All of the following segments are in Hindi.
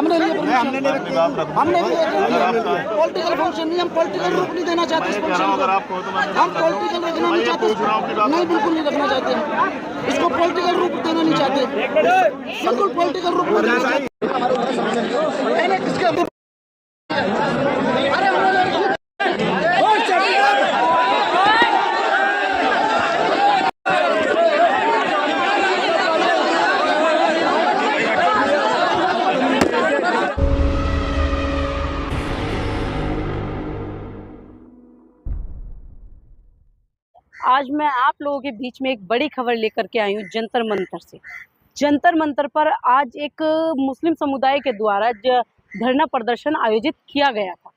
हमने पॉलिटिकल फंक्शन नहीं, हम पॉलिटिकल रूप नहीं देना चाहते इस फंक्शन को। हम पॉलिटिकल रखना नहीं चाहते, नहीं बिल्कुल नहीं रखना चाहते, इसको पॉलिटिकल रूप देना नहीं चाहते, बिल्कुल पॉलिटिकल रूप देना चाहते। आज मैं आप लोगों के बीच में एक बड़ी खबर लेकर के आई हूँ जंतर मंतर से। जंतर मंतर पर आज एक मुस्लिम समुदाय के द्वारा धरना प्रदर्शन आयोजित किया गया था।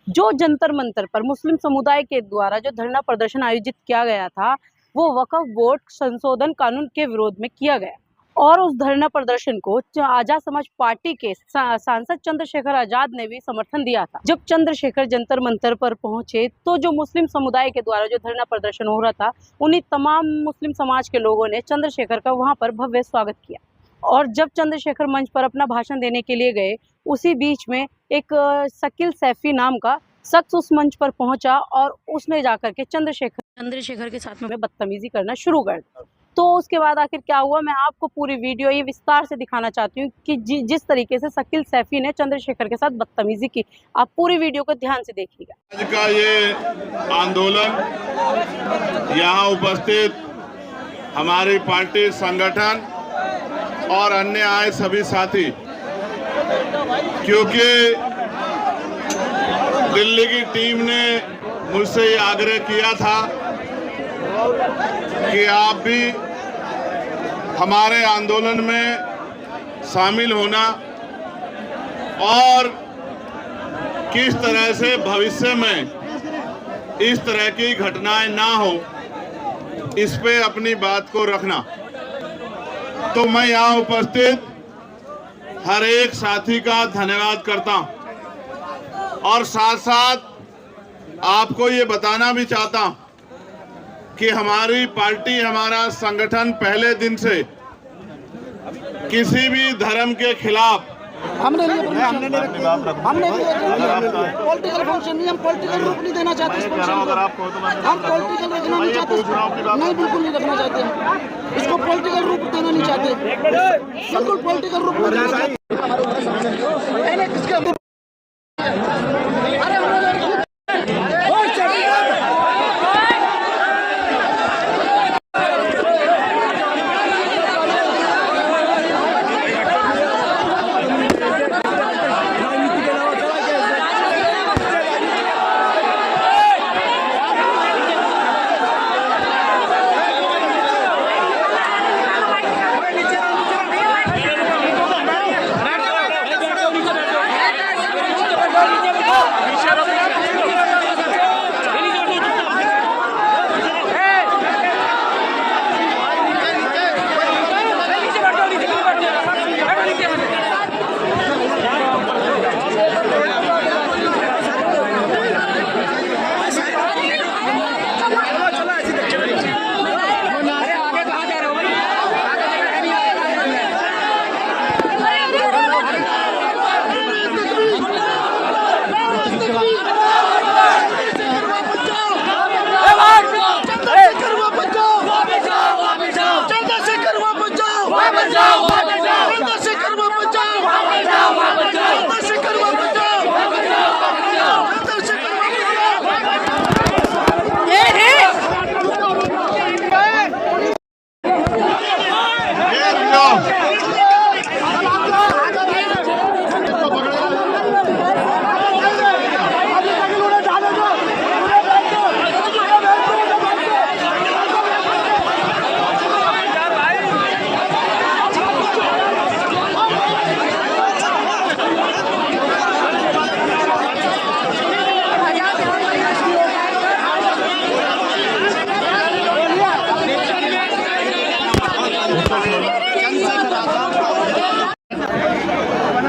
जो जंतर मंतर पर मुस्लिम समुदाय के द्वारा जो धरना प्रदर्शन आयोजित किया गया था वो वक्फ बोर्ड संशोधन कानून के विरोध में किया गया और उस धरना प्रदर्शन को आजाद समाज पार्टी के सांसद चंद्रशेखर आजाद ने भी समर्थन दिया था। जब चंद्रशेखर जंतर मंतर पर पहुंचे तो जो मुस्लिम समुदाय के द्वारा जो धरना प्रदर्शन हो रहा था उन्हीं तमाम मुस्लिम समाज के लोगों ने चंद्रशेखर का वहां पर भव्य स्वागत किया। और जब चंद्रशेखर मंच पर अपना भाषण देने के लिए गए उसी बीच में एक शकील सैफी नाम का शख्स उस मंच पर पहुंचा और उसने जाकर के चंद्रशेखर के साथ में बदतमीजी करना शुरू कर दिया। तो उसके बाद आखिर क्या हुआ, मैं आपको पूरी वीडियो ये विस्तार से दिखाना चाहती हूँ कि जिस तरीके से शकील सैफी ने चंद्रशेखर के साथ बदतमीजी की। आप पूरी वीडियो को ध्यान से देखिएगा। आज का ये आंदोलन यहाँ उपस्थित हमारी पार्टी संगठन और अन्य आए सभी साथी, क्योंकि दिल्ली की टीम ने मुझसे ये आग्रह किया था कि आप भी हमारे आंदोलन में शामिल होना और किस तरह से भविष्य में इस तरह की घटनाएं ना हो इस पे अपनी बात को रखना। तो मैं यहाँ उपस्थित हर एक साथी का धन्यवाद करता हूँ और साथ साथ आपको ये बताना भी चाहता हूँ कि हमारी पार्टी, हमारा संगठन पहले दिन से किसी भी धर्म के खिलाफ हमने पॉलिटिकल फंक्शन नहीं, हम पॉलिटिकल रूप नहीं देना चाहते इस फंक्शन को। हम पॉलिटिकल रखना नहीं चाहते, नहीं बिल्कुल नहीं रखना चाहते, इसको पॉलिटिकल रूप देना नहीं चाहते, बिल्कुल पॉलिटिकल रूप देना चाहते।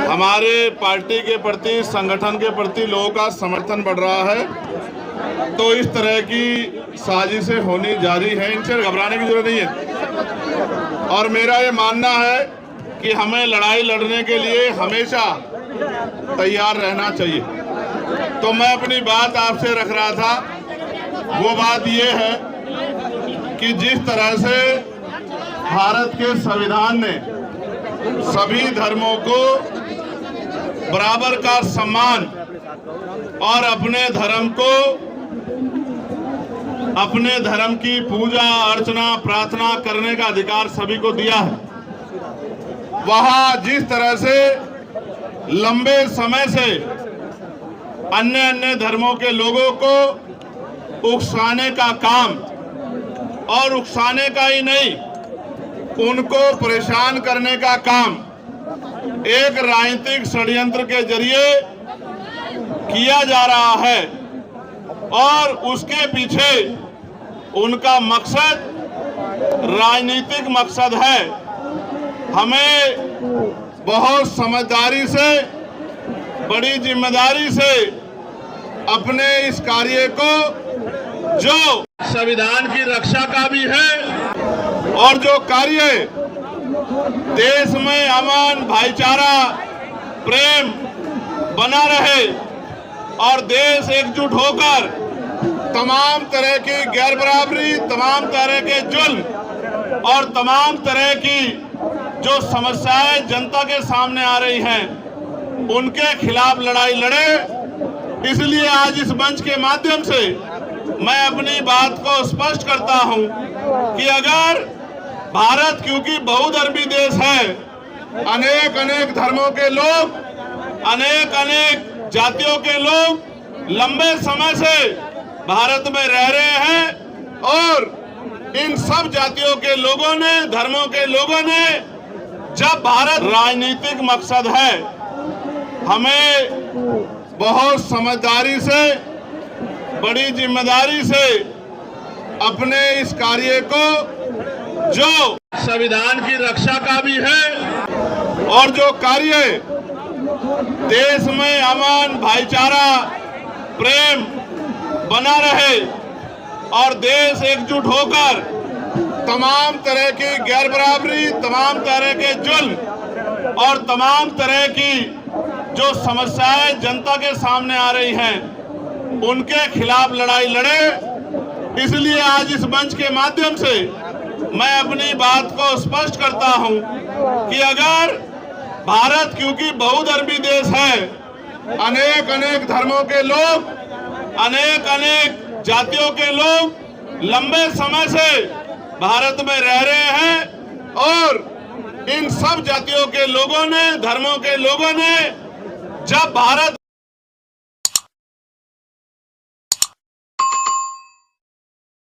हमारे पार्टी के प्रति, संगठन के प्रति लोगों का समर्थन बढ़ रहा है, तो इस तरह की साजिशें होनी जारी है, इनसे घबराने की जरूरत नहीं है। और मेरा ये मानना है कि हमें लड़ाई लड़ने के लिए हमेशा तैयार रहना चाहिए। तो मैं अपनी बात आपसे रख रहा था, वो बात ये है कि जिस तरह से भारत के संविधान ने सभी धर्मों को बराबर का सम्मान और अपने धर्म की पूजा अर्चना प्रार्थना करने का अधिकार सभी को दिया है, वहाँ जिस तरह से लंबे समय से अन्य धर्मों के लोगों को उकसाने का काम, और उकसाने का ही नहीं, उनको परेशान करने का काम एक राजनीतिक षड्यंत्र के जरिए किया जा रहा है, और उसके पीछे उनका मकसद राजनीतिक मकसद है। हमें बहुत समझदारी से, बड़ी जिम्मेदारी से अपने इस कार्य को, जो संविधान की रक्षा का भी है और जो कार्य देश में अमन भाईचारा प्रेम बना रहे और देश एकजुट होकर तमाम तरह की गैर बराबरी, तमाम तरह के जुल्म और तमाम तरह की जो समस्याएं जनता के सामने आ रही हैं, उनके खिलाफ लड़ाई लड़े। इसलिए आज इस मंच के माध्यम से मैं अपनी बात को स्पष्ट करता हूं कि अगर भारत, क्योंकि बहुधर्मी देश है, अनेक धर्मों के लोग, अनेक जातियों के लोग लंबे समय से भारत में रह रहे हैं, और इन सब जातियों के लोगों ने, धर्मों के लोगों ने, जब भारत राजनीतिक मकसद है, हमें बहुत समझदारी से, बड़ी जिम्मेदारी से अपने इस कार्य को, जो संविधान की रक्षा का भी है और जो कार्य देश में अमन भाईचारा प्रेम बना रहे और देश एकजुट होकर तमाम तरह की गैर बराबरी, तमाम तरह के जुल्म और तमाम तरह की जो समस्याएं जनता के सामने आ रही हैं, उनके खिलाफ लड़ाई लड़े। इसलिए आज इस मंच के माध्यम से मैं अपनी बात को स्पष्ट करता हूं कि अगर भारत, क्योंकि बहुधर्मी देश है, अनेक धर्मों के लोग, अनेक जातियों के लोग लंबे समय से भारत में रह रहे हैं, और इन सब जातियों के लोगों ने, धर्मों के लोगों ने, जब भारत